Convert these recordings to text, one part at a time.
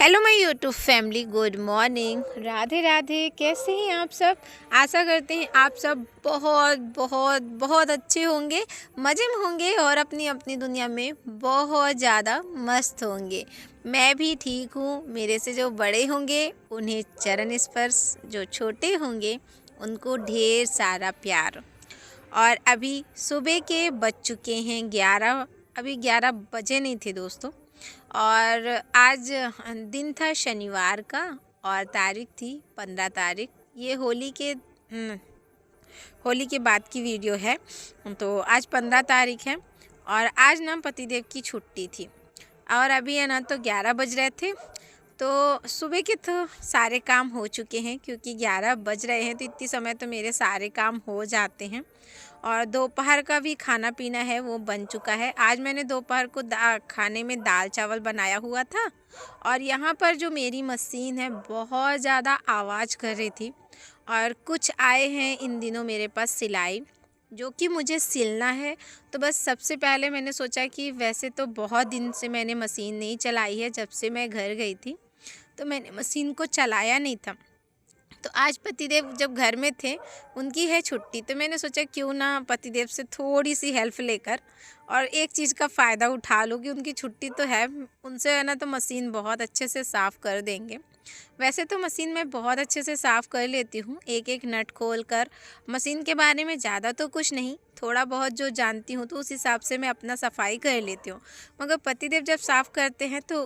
Hello my YouTube family, good morning, Radhe Radhe. कैसे हैं आप सब? आशा करते हैं आप सब बहुत बहुत बहुत अच्छे होंगे, मज़े में होंगे और अपनी अपनी दुनिया में बहुत ज़्यादा मस्त होंगे। मैं भी ठीक हूँ। मेरे से जो बड़े होंगे उन्हें चरण स्पर्श, जो छोटे होंगे उनको ढेर सारा प्यार। और अभी सुबह के बज चुके हैं 11। अभी 11 बजे नहीं थे दोस्तों। और आज दिन था शनिवार का और तारीख थी 15 तारीख। ये होली के बाद की वीडियो है। तो आज 15 तारीख है और आज ना पतिदेव की छुट्टी थी। और अभी है ना तो 11 बज रहे थे। तो सुबह के तो सारे काम हो चुके हैं, क्योंकि 11 बज रहे हैं तो इतनी समय तो मेरे सारे काम हो जाते हैं। और दोपहर का भी खाना पीना है वो बन चुका है। आज मैंने दोपहर को खाने में दाल चावल बनाया हुआ था। और यहाँ पर जो मेरी मशीन है बहुत ज़्यादा आवाज़ कर रही थी। और कुछ आए हैं इन दिनों मेरे पास सिलाई, जो कि मुझे सिलना है। तो बस सबसे पहले मैंने सोचा कि वैसे तो बहुत दिन से मैंने मशीन नहीं चलाई है, जब से मैं घर गई थी तो मैंने मशीन को चलाया नहीं था। तो आज पतिदेव जब घर में थे, उनकी है छुट्टी, तो मैंने सोचा क्यों ना पतिदेव से थोड़ी सी हेल्प लेकर और एक चीज़ का फ़ायदा उठा लूँ कि उनकी छुट्टी तो है, उनसे है ना तो मशीन बहुत अच्छे से साफ़ कर देंगे। वैसे तो मशीन मैं बहुत अच्छे से साफ़ कर लेती हूँ, एक एक नट खोल कर। मशीन के बारे में ज़्यादा तो कुछ नहीं, थोड़ा बहुत जो जानती हूँ तो उस हिसाब से मैं अपना सफाई कर लेती हूँ। मगर पतिदेव जब साफ़ करते हैं तो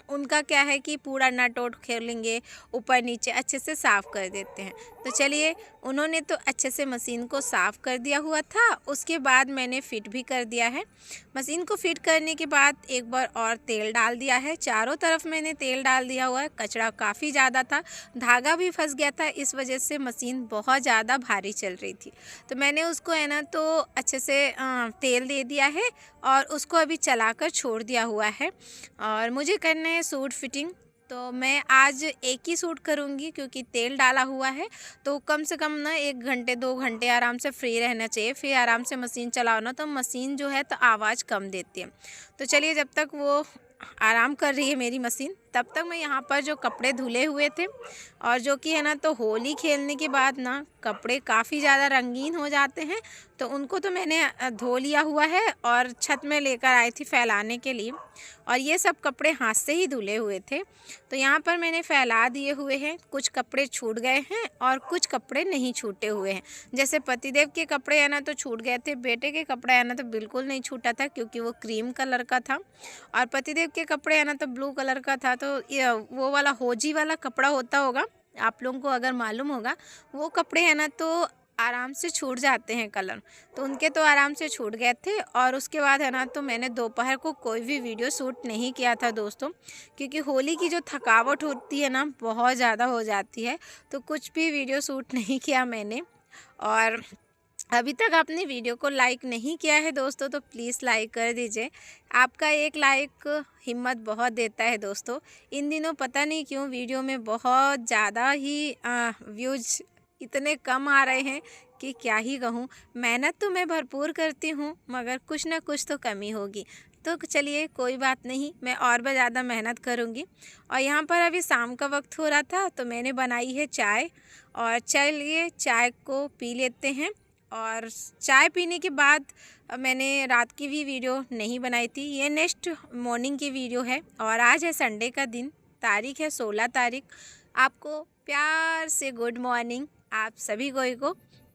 उनका क्या है कि पूरा नट वट खोलेंगे, ऊपर नीचे अच्छे से साफ़ कर देते हैं। तो चलिए, उन्होंने तो अच्छे से मशीन को साफ़ कर दिया हुआ था। उसके बाद मैंने फ़िट भी कर दिया है। मशीन को फ़िट करने के बाद एक बार और तेल डाल दिया है। चारों तरफ मैंने तेल डाल दिया हुआ है। कचरा काफ़ी ज़्यादा था, धागा भी फंस गया था, इस वजह से मशीन बहुत ज़्यादा भारी चल रही थी। तो मैंने उसको है ना तो अच्छे से तेल दे दिया है और उसको अभी चलाकर छोड़ दिया हुआ है। और मुझे करना है सूट फिटिंग। तो मैं आज एक ही सूट करूँगी, क्योंकि तेल डाला हुआ है तो कम से कम ना 1 घंटे 2 घंटे आराम से फ्री रहना चाहिए। फिर आराम से मशीन चलाओ ना तो मशीन जो है तो आवाज़ कम देती है। तो चलिए, जब तक वो आराम कर रही है मेरी मशीन, तब तक मैं यहाँ पर जो कपड़े धुले हुए थे, और जो कि है ना तो होली खेलने के बाद ना कपड़े काफ़ी ज़्यादा रंगीन हो जाते हैं, तो उनको तो मैंने धो लिया हुआ है और छत में लेकर आई थी फैलाने के लिए। और ये सब कपड़े हाथ से ही धुले हुए थे, तो यहाँ पर मैंने फैला दिए हुए हैं। कुछ कपड़े छूट गए हैं और कुछ कपड़े नहीं छूटे हुए हैं। जैसे पतिदेव के कपड़े है ना तो छूट गए थे, बेटे के कपड़े है ना तो बिल्कुल नहीं छूटा था, क्योंकि वो क्रीम कलर का था। और पतिदेव के कपड़े है ना तो ब्लू कलर का था। तो ये वो वाला होजी वाला कपड़ा होता होगा, आप लोगों को अगर मालूम होगा, वो कपड़े हैं ना तो आराम से छूट जाते हैं कलर। तो उनके तो आराम से छूट गए थे। और उसके बाद है ना तो मैंने दोपहर को कोई भी वीडियो शूट नहीं किया था दोस्तों, क्योंकि होली की जो थकावट होती है ना बहुत ज़्यादा हो जाती है। तो कुछ भी वीडियो शूट नहीं किया मैंने। और अभी तक आपने वीडियो को लाइक नहीं किया है दोस्तों, तो प्लीज़ लाइक कर दीजिए। आपका एक लाइक हिम्मत बहुत देता है दोस्तों। इन दिनों पता नहीं क्यों वीडियो में बहुत ज़्यादा ही व्यूज़ इतने कम आ रहे हैं कि क्या ही कहूँ। मेहनत तो मैं भरपूर करती हूँ, मगर कुछ ना कुछ तो कमी होगी। तो चलिए, कोई बात नहीं, मैं और भी ज़्यादा मेहनत करूँगी। और यहाँ पर अभी शाम का वक्त हो रहा था, तो मैंने बनाई है चाय। और चलिए, चाय को पी लेते हैं। और चाय पीने के बाद मैंने रात की भी वीडियो नहीं बनाई थी, ये नेक्स्ट मॉर्निंग की वीडियो है। और आज है संडे का दिन, तारीख है 16 तारीख। आपको प्यार से गुड मॉर्निंग आप सभी को।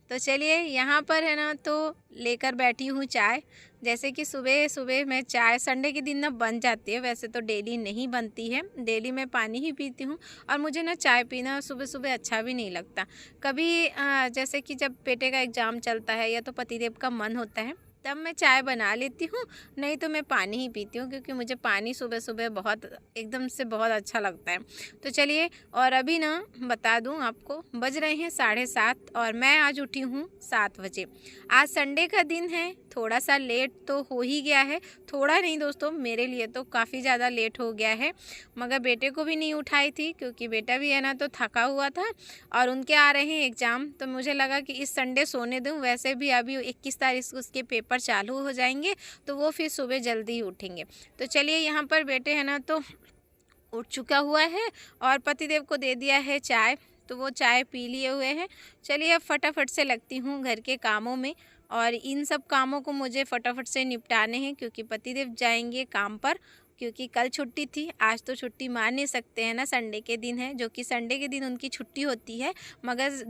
तो चलिए, यहाँ पर है ना तो लेकर बैठी हूँ चाय। जैसे कि सुबह सुबह मैं चाय संडे के दिन ना बन जाती है, वैसे तो डेली नहीं बनती है, डेली मैं पानी ही पीती हूँ। और मुझे ना चाय पीना सुबह सुबह अच्छा भी नहीं लगता। कभी जैसे कि जब बेटे का एग्ज़ाम चलता है या तो पतिदेव का मन होता है, तब मैं चाय बना लेती हूँ, नहीं तो मैं पानी ही पीती हूँ, क्योंकि मुझे पानी सुबह सुबह बहुत एकदम से बहुत अच्छा लगता है। तो चलिए, और अभी ना बता दूँ आपको, बज रहे हैं 7:30 और मैं आज उठी हूँ 7 बजे। आज संडे का दिन है, थोड़ा सा लेट तो हो ही गया है। थोड़ा नहीं दोस्तों, मेरे लिए तो काफ़ी ज़्यादा लेट हो गया है। मगर बेटे को भी नहीं उठाई थी, क्योंकि बेटा भी है ना तो थका हुआ था और उनके आ रहे हैं एग्ज़ाम। तो मुझे लगा कि इस संडे सोने दूँ, वैसे भी अभी 21 तारीख को उसके पेपर चालू हो जाएंगे, तो वो फिर सुबह जल्दी ही उठेंगे। तो चलिए, यहाँ पर बेटे हैं ना तो उठ चुका हुआ है और पतिदेव को दे दिया है चाय, तो वो चाय पी लिए हुए हैं। चलिए अब फटाफट से लगती हूँ घर के कामों में, और इन सब कामों को मुझे फटाफट से निपटाने हैं क्योंकि पतिदेव जाएंगे काम पर, क्योंकि कल छुट्टी थी। आज तो छुट्टी मान नहीं सकते हैं ना, संडे के दिन है, जो कि संडे के दिन उनकी छुट्टी होती है, मगर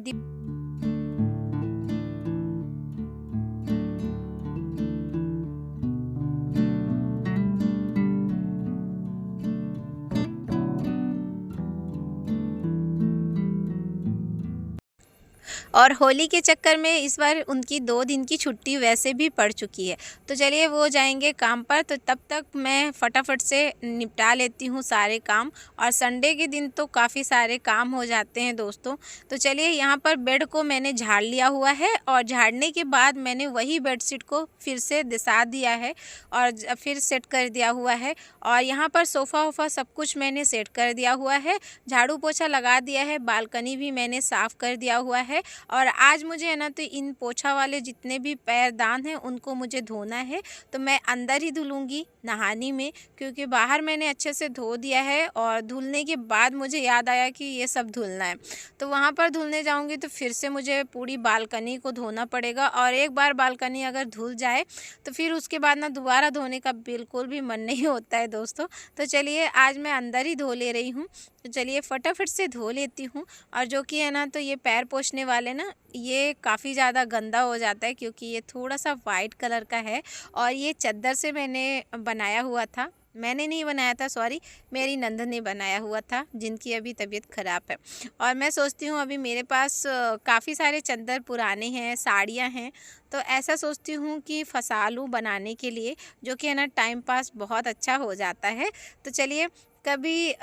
और होली के चक्कर में इस बार उनकी 2 दिन की छुट्टी वैसे भी पड़ चुकी है। तो चलिए वो जाएंगे काम पर, तो तब तक मैं फटाफट से निपटा लेती हूँ सारे काम। और संडे के दिन तो काफ़ी सारे काम हो जाते हैं दोस्तों। तो चलिए यहाँ पर बेड को मैंने झाड़ लिया हुआ है, और झाड़ने के बाद मैंने वही बेडशीट को फिर से दिसा दिया है और फिर सेट कर दिया हुआ है। और यहाँ पर सोफ़ा वोफ़ा सब कुछ मैंने सेट कर दिया हुआ है, झाड़ू पोछा लगा दिया है, बालकनी भी मैंने साफ़ कर दिया हुआ है। और आज मुझे है ना तो इन पोछा वाले जितने भी पैरदान हैं उनको मुझे धोना है, तो मैं अंदर ही धुलूँगी नहानी में, क्योंकि बाहर मैंने अच्छे से धो दिया है। और धुलने के बाद मुझे याद आया कि ये सब धुलना है, तो वहाँ पर धुलने जाऊँगी तो फिर से मुझे पूरी बालकनी को धोना पड़ेगा। और एक बार बालकनी अगर धुल जाए तो फिर उसके बाद ना दोबारा धोने का बिल्कुल भी मन नहीं होता है दोस्तों। तो चलिए आज मैं अंदर ही धो ले रही हूँ, तो चलिए फटाफट से धो लेती हूँ। और जो कि है ना तो ये पैर पोंछने वाले ना ये काफ़ी ज़्यादा गंदा हो जाता है, क्योंकि ये थोड़ा सा वाइट कलर का है और ये चादर से मैंने बनाया हुआ था। मैंने नहीं बनाया था, सॉरी, मेरी नंद ने बनाया हुआ था, जिनकी अभी तबीयत ख़राब है। और मैं सोचती हूँ अभी मेरे पास काफ़ी सारे चादर पुराने हैं, साड़ियाँ हैं, तो ऐसा सोचती हूँ कि फंसा लूँ बनाने के लिए, जो कि है ना टाइम पास बहुत अच्छा हो जाता है। तो चलिए कभी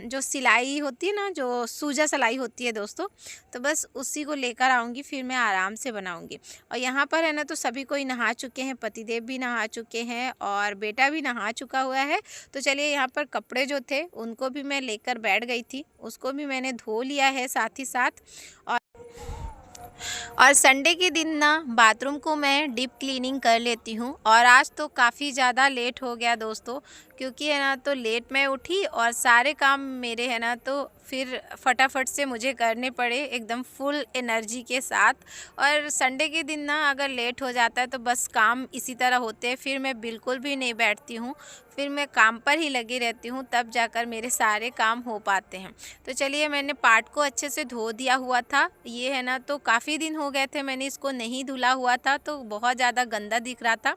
जो सिलाई होती है ना, जो सूजा सिलाई होती है दोस्तों, तो बस उसी को लेकर आऊँगी, फिर मैं आराम से बनाऊँगी। और यहाँ पर है ना तो सभी कोई नहा चुके हैं, पतिदेव भी नहा चुके हैं और बेटा भी नहा चुका हुआ है। तो चलिए यहाँ पर कपड़े जो थे उनको भी मैं लेकर बैठ गई थी, उसको भी मैंने धो लिया है साथ ही साथ। और संडे के दिन ना बाथरूम को मैं डीप क्लीनिंग कर लेती हूँ। और आज तो काफ़ी ज़्यादा लेट हो गया दोस्तों, क्योंकि है ना तो लेट मैं उठी और सारे काम मेरे है ना तो फिर फटाफट से मुझे करने पड़े एकदम फुल एनर्जी के साथ। और संडे के दिन ना अगर लेट हो जाता है तो बस काम इसी तरह होते हैं, फिर मैं बिल्कुल भी नहीं बैठती हूँ, फिर मैं काम पर ही लगी रहती हूँ, तब जाकर मेरे सारे काम हो पाते हैं। तो चलिए मैंने पार्ट को अच्छे से धो दिया हुआ था, ये है ना तो काफ़ी दिन हो गए थे मैंने इसको नहीं धुला हुआ था, तो बहुत ज़्यादा गंदा दिख रहा था।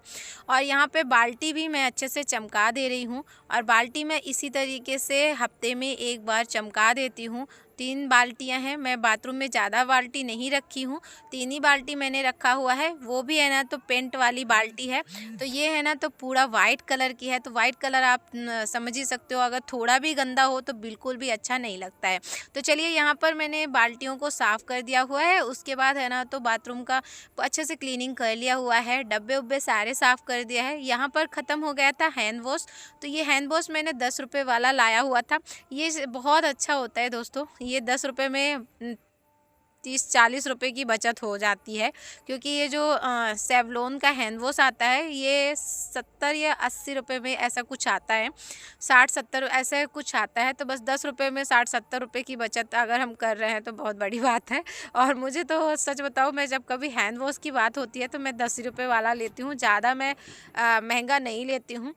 और यहाँ पे बाल्टी भी मैं अच्छे से चमका दे रही हूँ, और बाल्टी मैं इसी तरीके से हफ्ते में एक बार चमका देती हूँ। 3 बाल्टियाँ हैं, मैं बाथरूम में ज़्यादा बाल्टी नहीं रखी हूँ, 3 ही बाल्टी मैंने रखा हुआ है, वो भी है ना तो पेंट वाली बाल्टी है। तो ये है ना तो पूरा वाइट कलर की है, तो वाइट कलर आप समझ ही सकते हो, अगर थोड़ा भी गंदा हो तो बिल्कुल भी अच्छा नहीं लगता है। तो चलिए यहाँ पर मैंने बाल्टियों को साफ़ कर दिया हुआ है, उसके बाद है ना तो बाथरूम का अच्छे से क्लीनिंग कर लिया हुआ है, डब्बे उब्बे सारे साफ़ कर दिया है। यहाँ पर ख़त्म हो गया था हैंड वॉश, तो ये हैंड वॉश मैंने 10 रुपये वाला लाया हुआ था, ये बहुत अच्छा होता है दोस्तों। ये 10 रुपये में 30-40 रुपये की बचत हो जाती है, क्योंकि ये जो सेवलॉन का हैंड वॉश आता है ये 70 या 80 रुपये में ऐसा कुछ आता है, 60-70 ऐसा कुछ आता है। तो बस 10 रुपये में 60-70 रुपये की बचत अगर हम कर रहे हैं तो बहुत बड़ी बात है। और मुझे तो सच बताऊँ, मैं जब कभी हैंड वॉश की बात होती है तो मैं 10 रुपये वाला लेती हूँ, ज़्यादा मैं महंगा नहीं लेती हूँ।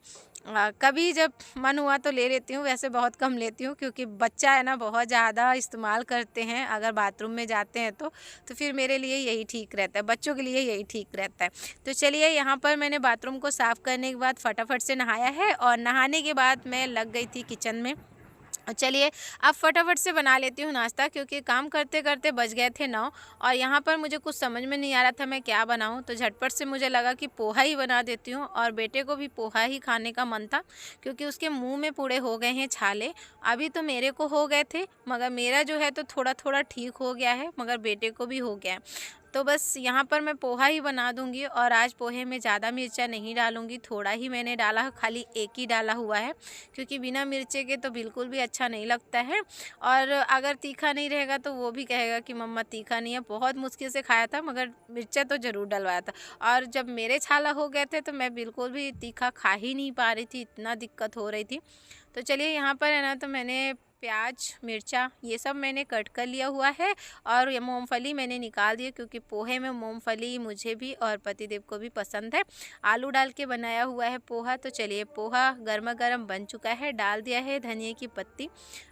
कभी जब मन हुआ तो ले लेती हूँ, वैसे बहुत कम लेती हूँ, क्योंकि बच्चा है ना बहुत ज़्यादा इस्तेमाल करते हैं अगर बाथरूम में जाते हैं तो फिर मेरे लिए यही ठीक रहता है, बच्चों के लिए यही ठीक रहता है। तो चलिए यहाँ पर मैंने बाथरूम को साफ़ करने के बाद फटाफट से नहाया है, और नहाने के बाद मैं लग गई थी किचन में। चलिए अब फटाफट से बना लेती हूँ नाश्ता, क्योंकि काम करते करते बज गए थे 9, और यहाँ पर मुझे कुछ समझ में नहीं आ रहा था मैं क्या बनाऊँ। तो झटपट से मुझे लगा कि पोहा ही बना देती हूँ, और बेटे को भी पोहा ही खाने का मन था, क्योंकि उसके मुंह में पूरे हो गए हैं छाले। अभी तो मेरे को हो गए थे, मगर मेरा जो है तो थोड़ा थोड़ा ठीक हो गया है, मगर बेटे को भी हो गया है। तो बस यहाँ पर मैं पोहा ही बना दूँगी और आज पोहे में ज़्यादा मिर्चा नहीं डालूँगी, थोड़ा ही मैंने डाला है, खाली एक ही डाला हुआ है क्योंकि बिना मिर्चे के तो बिल्कुल भी अच्छा नहीं लगता है। और अगर तीखा नहीं रहेगा तो वो भी कहेगा कि मम्मा तीखा नहीं है। बहुत मुश्किल से खाया था मगर मिर्चा तो ज़रूर डलवाया था। और जब मेरे छाला हो गए थे तो मैं बिल्कुल भी तीखा खा ही नहीं पा रही थी, इतना दिक्कत हो रही थी। तो चलिए यहाँ पर है ना, तो मैंने प्याज, मिर्चा ये सब मैंने कट कर लिया हुआ है और ये मूंगफली मैंने निकाल दिया क्योंकि पोहे में मूंगफली मुझे भी और पतिदेव को भी पसंद है। आलू डाल के बनाया हुआ है पोहा। तो चलिए पोहा गर्मा गर्म बन चुका है, डाल दिया है धनिया की पत्ती।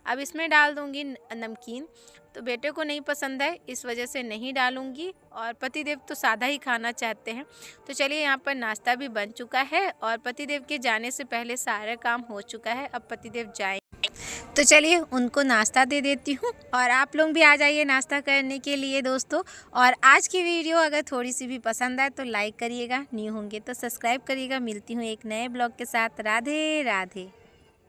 अब इसमें डाल दूँगी नमकीन। तो बेटे को नहीं पसंद है इस वजह से नहीं डालूँगी और पतिदेव तो सादा ही खाना चाहते हैं। तो चलिए यहाँ पर नाश्ता भी बन चुका है और पतिदेव के जाने से पहले सारा काम हो चुका है। अब पतिदेव जाए तो चलिए उनको नाश्ता दे देती हूँ और आप लोग भी आ जाइए नाश्ता करने के लिए दोस्तों। और आज की वीडियो अगर थोड़ी सी भी पसंद आए तो लाइक करिएगा, न्यू होंगे तो सब्सक्राइब करिएगा। मिलती हूँ एक नए ब्लॉग के साथ। राधे राधे।